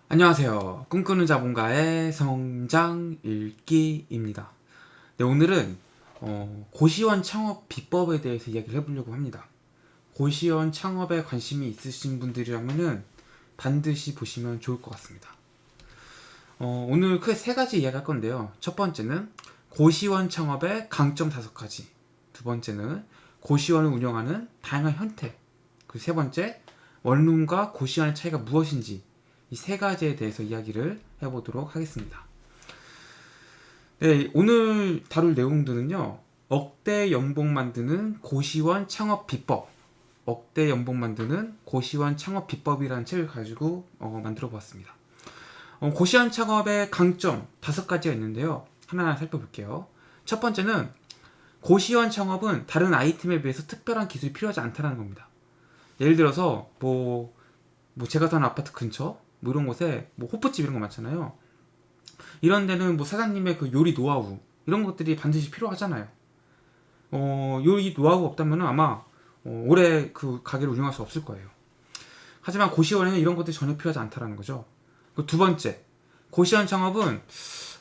안녕하세요. 꿈꾸는 자본가의 성장 읽기입니다. 네, 오늘은 고시원 창업 비법에 대해서 이야기를 해보려고 합니다. 고시원 창업에 관심이 있으신 분들이라면 반드시 보시면 좋을 것 같습니다. 오늘 크게 세 가지 이야기할 건데요. 첫 번째는 고시원 창업의 강점 5가지, 두 번째는 고시원을 운영하는 다양한 형태, 그리고 세 번째, 원룸과 고시원의 차이가 무엇인지, 이 세 가지에 대해서 이야기를 해보도록 하겠습니다. 네, 오늘 다룰 내용들은요, 억대 연봉 만드는 고시원 창업 비법, 억대 연봉 만드는 고시원 창업 비법이라는 책을 가지고 만들어 보았습니다. 고시원 창업의 강점 5가지가 있는데요, 하나하나 살펴볼게요. 첫 번째는 고시원 창업은 다른 아이템에 비해서 특별한 기술이 필요하지 않다는 겁니다. 예를 들어서 제가 사는 아파트 근처 이런 곳에 호프집 이런 거 많잖아요. 이런 데는 사장님의 그 요리 노하우 이런 것들이 반드시 필요하잖아요. 요리 노하우 없다면 아마 오래 그 가게를 운영할 수 없을 거예요. 하지만 고시원에는 이런 것들이 전혀 필요하지 않다는 거죠. 두 번째, 고시원 창업은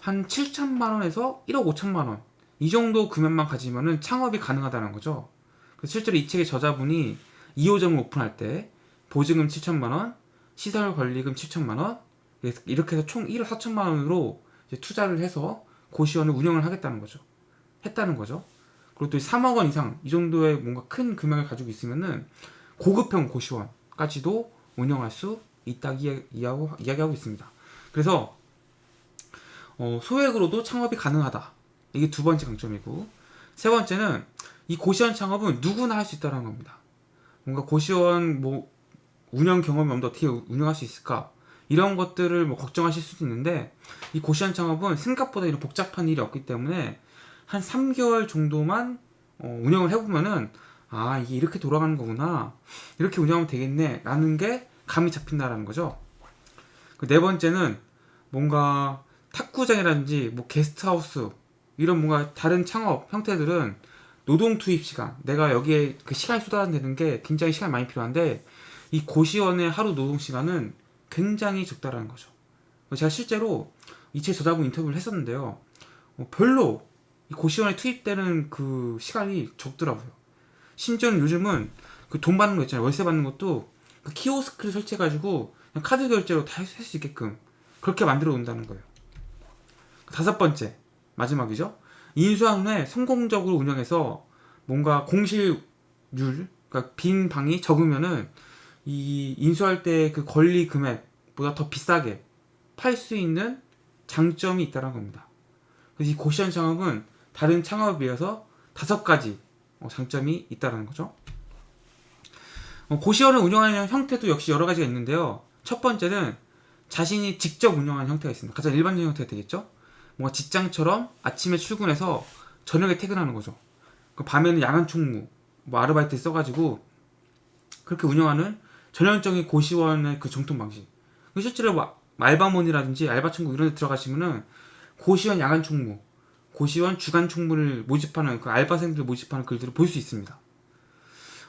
한 7천만 원에서 1억 5천만 원 이 정도 금액만 가지면은 창업이 가능하다는 거죠. 실제로 이 책의 저자분이 2호점을 오픈할 때 보증금 7천만 원, 시설 관리금 7천만 원, 이렇게 해서 총 1억 4천만 원으로 투자를 해서 고시원을 운영을 하겠다는 거죠. 했다는 거죠. 그리고 또 3억 원 이상 이 정도의 뭔가 큰 금액을 가지고 있으면은 고급형 고시원까지도 운영할 수 있다고 이야기하고 있습니다. 그래서 소액으로도 창업이 가능하다. 이게 두 번째 강점이고, 세 번째는 이 고시원 창업은 누구나 할 수 있다는 겁니다. 뭔가 고시원 운영 경험이 없는데 어떻게 운영할 수 있을까? 이런 것들을 걱정하실 수도 있는데, 이 고시원 창업은 생각보다 이런 복잡한 일이 없기 때문에 한 3개월 정도만 운영을 해보면은 이게 이렇게 돌아가는 거구나, 이렇게 운영하면 되겠네 라는 게 감이 잡힌다라는 거죠. 네 번째는 뭔가 탁구장이라든지 게스트하우스 이런 뭔가 다른 창업 형태들은 노동 투입 시간, 내가 여기에 그 시간이 쏟아내는 게 굉장히 시간이 많이 필요한데, 이 고시원의 하루 노동 시간은 굉장히 적다라는 거죠. 제가 실제로 이 책 저자분 인터뷰를 했었는데요, 별로 이 고시원에 투입되는 그 시간이 적더라고요. 심지어는 요즘은 그 돈 받는 거 있잖아요, 월세 받는 것도 그 키오스크를 설치해가지고 그냥 카드 결제로 다 할 수 있게끔 그렇게 만들어 놓는다는 거예요. 다섯 번째, 마지막이죠. 인수한 후에 성공적으로 운영해서 뭔가 공실률, 그러니까 빈 방이 적으면은 이 인수할 때 그 권리 금액보다 더 비싸게 팔 수 있는 장점이 있다는 겁니다. 그래서 이 고시원 창업은 다른 창업에 비해서 5가지 장점이 있다는 거죠. 고시원을 운영하는 형태도 역시 여러 가지가 있는데요. 첫 번째는 자신이 직접 운영하는 형태가 있습니다. 가장 일반적인 형태가 되겠죠. 뭔가 직장처럼 아침에 출근해서 저녁에 퇴근하는 거죠. 밤에는 야간 총무, 아르바이트 써가지고 그렇게 운영하는 전형적인 고시원의 그 정통 방식. 실제로 알바몬이라든지 알바천국 이런 데 들어가시면은 고시원 야간 총무, 고시원 주간 총무를 모집하는 그 알바생들 모집하는 글들을 볼 수 있습니다.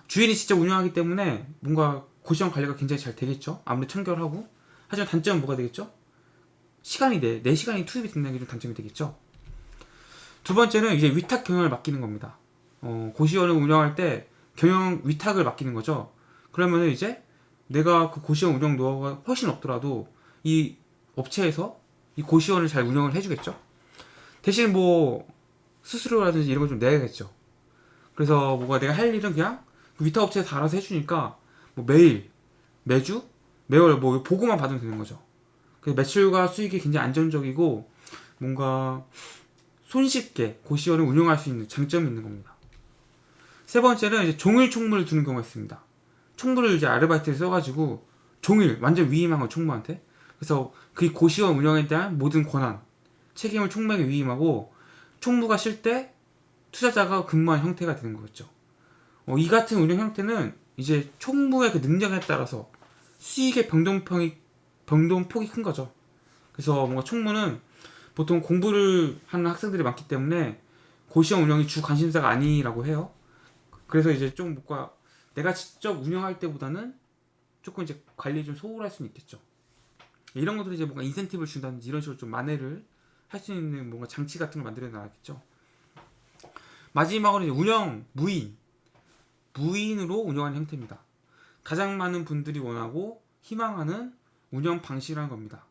주인이 직접 운영하기 때문에 뭔가 고시원 관리가 굉장히 잘 되겠죠. 아무리 청결하고. 하지만 단점은 뭐가 되겠죠? 시간이 내 시간이 투입이 된다는 게 좀 단점이 되겠죠. 두 번째는 이제 위탁 경영을 맡기는 겁니다. 고시원을 운영할 때 경영 위탁을 맡기는 거죠. 그러면은 이제 내가 그 고시원 운영 노하우가 훨씬 없더라도 이 업체에서 이 고시원을 잘 운영을 해주겠죠. 대신 수수료라든지 이런 걸 좀 내야겠죠. 그래서 내가 할 일은 그냥 그 위탁 업체에서 알아서 해주니까 매일, 매주, 매월 보고만 받으면 되는 거죠. 매출과 수익이 굉장히 안정적이고 뭔가 손쉽게 고시원을 운영할 수 있는 장점이 있는 겁니다. 세 번째는 이제 종일 총무를 두는 경우가 있습니다. 총무를 이제 아르바이트를 써가지고 종일 완전 위임한 거 총무한테. 그래서 그 고시원 운영에 대한 모든 권한, 책임을 총무에게 위임하고 총무가 쉴 때 투자자가 근무한 형태가 되는 거겠죠. 이 같은 운영 형태는 이제 총무의 그 능력에 따라서 수익의 변동폭이 큰 거죠. 그래서 뭔가 총무는 보통 공부를 하는 학생들이 많기 때문에 고시원 운영이 주 관심사가 아니라고 해요. 그래서 이제 좀 내가 직접 운영할 때보다는 조금 이제 관리에 좀 소홀할 수는 있겠죠. 이런 것들이 이제 뭔가 인센티브를 준다든지 이런 식으로 좀 만회를 할 수 있는 뭔가 장치 같은 걸 만들어 놔야겠죠. 마지막으로 이제 운영 무인으로 운영하는 형태입니다. 가장 많은 분들이 원하고 희망하는 운영 방식이라는 겁니다.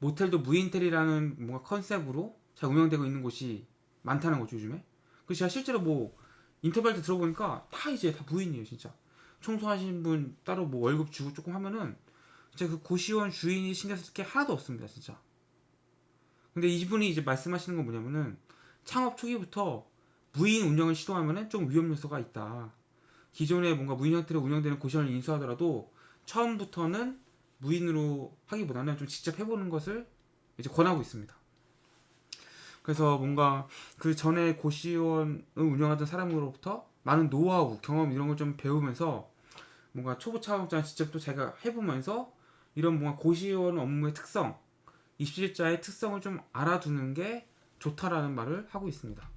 모텔도 무인텔이라는 뭔가 컨셉으로 잘 운영되고 있는 곳이 많다는 거죠, 요즘에. 그래서 제가 실제로 뭐 인터뷰할 때 들어보니까 다 이제 다 무인이에요, 진짜. 청소하신 분 따로 뭐 월급 주고 조금 하면은 진짜 그 고시원 주인이 신경 쓸 게 하나도 없습니다, 진짜. 근데 이분이 이제 말씀하시는 건 뭐냐면은 창업 초기부터 무인 운영을 시도하면은 좀 위험 요소가 있다. 기존에 뭔가 무인 형태로 운영되는 고시원을 인수하더라도 처음부터는 무인으로 하기보다는 좀 직접 해보는 것을 이제 권하고 있습니다. 그래서 뭔가 그 전에 고시원을 운영하던 사람으로부터 많은 노하우, 경험 이런 걸 좀 배우면서 뭔가 초보 창업자는 직접 또 자기가 해보면서 이런 뭔가 고시원 업무의 특성, 입실자의 특성을 좀 알아두는 게 좋다라는 말을 하고 있습니다.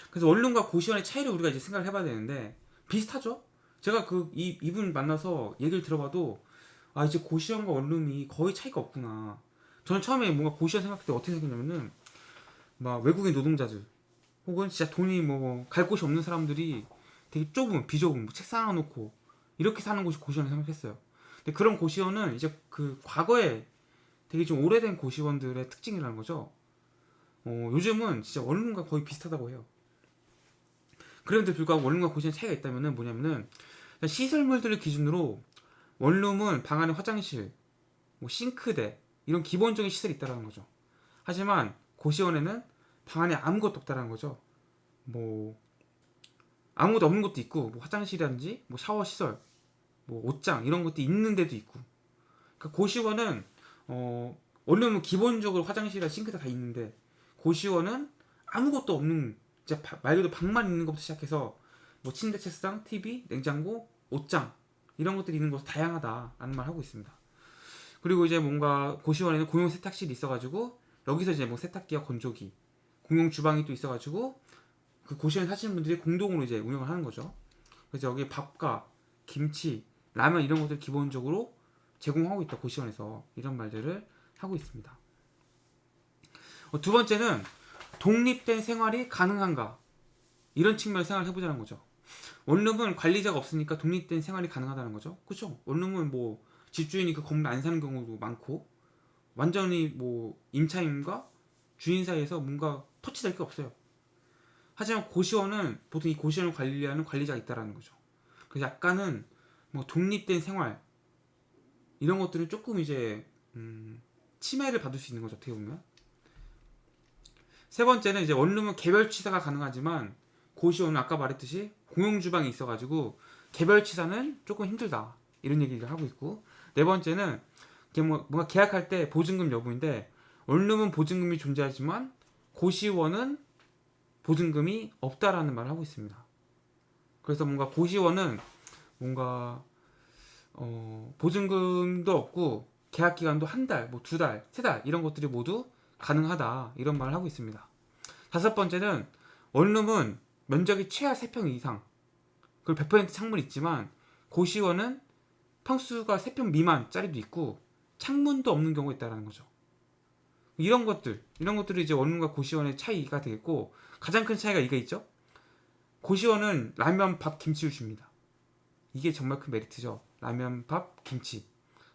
그래서 원룸과 고시원의 차이를 우리가 이제 생각을 해봐야 되는데 비슷하죠? 제가 이분 만나서 얘기를 들어봐도 아 이제 고시원과 원룸이 거의 차이가 없구나. 저는 처음에 뭔가 고시원 생각할 때 어떻게 생각했냐면은 막 외국인 노동자들 혹은 진짜 돈이 뭐 갈 곳이 없는 사람들이 되게 좁은 비좁은 뭐 책상 하나 놓고 이렇게 사는 곳이 고시원을 생각했어요. 근데 그런 고시원은 이제 그 과거에 되게 좀 오래된 고시원들의 특징이라는 거죠. 요즘은 진짜 원룸과 거의 비슷하다고 해요. 그런데 불구하고 원룸과 고시원의 차이가 있다면은 뭐냐면은 시설물들을 기준으로 원룸은 방 안에 화장실, 뭐 싱크대 이런 기본적인 시설이 있다는 거죠. 하지만 고시원에는 방 안에 아무것도 없다는 거죠. 뭐 아무것도 없는 것도 있고 뭐 화장실이라든지 뭐 샤워 시설, 뭐 옷장 이런 것도 있는 데도 있고. 그러니까 고시원은 원룸은 기본적으로 화장실이나 싱크대 다 있는데 고시원은 아무것도 없는 진짜 말 그대로 방만 있는 것부터 시작해서 뭐 침대, 책상, TV, 냉장고, 옷장 이런 것들이 있는 것도 다양하다라는 말 하고 있습니다. 그리고 이제 뭔가 고시원에는 공용 세탁실이 있어가지고 여기서 이제 뭐 세탁기와 건조기, 공용 주방이 또 있어가지고 그 고시원에 사시는 분들이 공동으로 이제 운영을 하는 거죠. 그래서 여기 밥과 김치, 라면 이런 것들 기본적으로 제공하고 있다 고시원에서 이런 말들을 하고 있습니다. 두 번째는 독립된 생활이 가능한가 이런 측면을 생각을 해보자는 거죠. 원룸은 관리자가 없으니까 독립된 생활이 가능하다는 거죠. 그렇죠? 원룸은 뭐 집주인이 그 건물 안 사는 경우도 많고 완전히 뭐 임차인과 주인 사이에서 뭔가 터치될 게 없어요. 하지만 고시원은 보통 이 고시원을 관리하는 관리자가 있다라는 거죠. 그래서 약간은 뭐 독립된 생활 이런 것들은 조금 이제 침해를 받을 수 있는 거죠. 어떻게 보면. 세 번째는 이제 원룸은 개별 취사가 가능하지만 고시원은 아까 말했듯이 공용 주방이 있어가지고 개별 취사는 조금 힘들다 이런 얘기를 하고 있고 네 번째는 뭔가 계약할 때 보증금 여부인데 원룸은 보증금이 존재하지만 고시원은 보증금이 없다라는 말을 하고 있습니다. 그래서 뭔가 고시원은 뭔가 보증금도 없고 계약 기간도 한 달, 뭐 두 달, 세 달 이런 것들이 모두 가능하다 이런 말을 하고 있습니다. 다섯 번째는 원룸은 면적이 최하 3평 이상 그리고 100% 창문이 있지만 고시원은 평수가 3평 미만짜리도 있고 창문도 없는 경우가 있다는 거죠. 이런 것들이 이제 원룸과 고시원의 차이가 되겠고 가장 큰 차이가 이게 있죠. 고시원은 라면, 밥, 김치를 줍니다. 이게 정말 큰 메리트죠. 라면, 밥, 김치.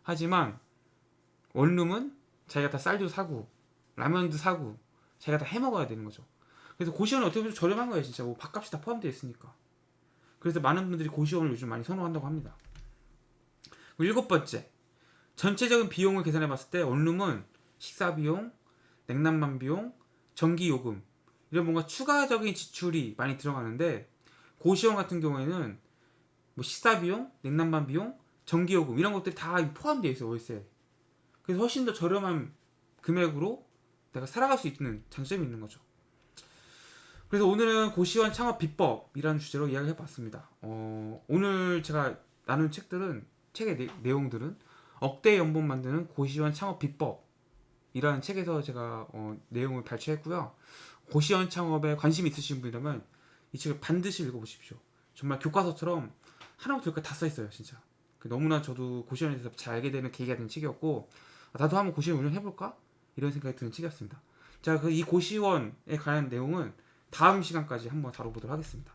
하지만 원룸은 자기가 다 쌀도 사고 라면도 사고 자기가 다 해먹어야 되는 거죠. 그래서 고시원은 어떻게 보면 저렴한 거예요. 진짜 뭐 밥값이 다 포함되어 있으니까. 그래서 많은 분들이 고시원을 요즘 많이 선호한다고 합니다. 일곱 번째, 전체적인 비용을 계산해 봤을 때 원룸은 식사 비용, 냉난방 비용, 전기 요금 이런 뭔가 추가적인 지출이 많이 들어가는데 고시원 같은 경우에는 뭐 식사 비용, 냉난방 비용, 전기 요금 이런 것들이 다 포함되어 있어요. 월세. 그래서 훨씬 더 저렴한 금액으로 내가 살아갈 수 있는 장점이 있는 거죠. 그래서 오늘은 고시원 창업 비법이라는 주제로 이야기를 해봤습니다. 오늘 제가 나눈 책의 내용들은 억대 연봉 만드는 고시원 창업 비법이라는 책에서 제가 내용을 발췌했고요. 고시원 창업에 관심 있으신 분이라면 이 책을 반드시 읽어보십시오. 정말 교과서처럼 하나부터 열까지 다 써있어요, 진짜. 너무나 저도 고시원에 대해서 잘 알게 되는 계기가 된 책이었고, 나도 한번 고시원 운영해볼까? 이런 생각이 드는 책이었습니다. 자, 이 고시원에 관한 내용은 다음 시간까지 한번 다뤄보도록 하겠습니다.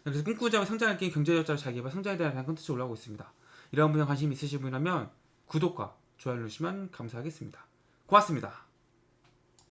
그래서 꿈꾸자고 성장할 게임 경제적자로 자기개발 성장에 대한 컨텐츠 올라오고 있습니다. 이런 분야 관심 있으신 분이라면 구독과 좋아요 누르시면 감사하겠습니다. 고맙습니다.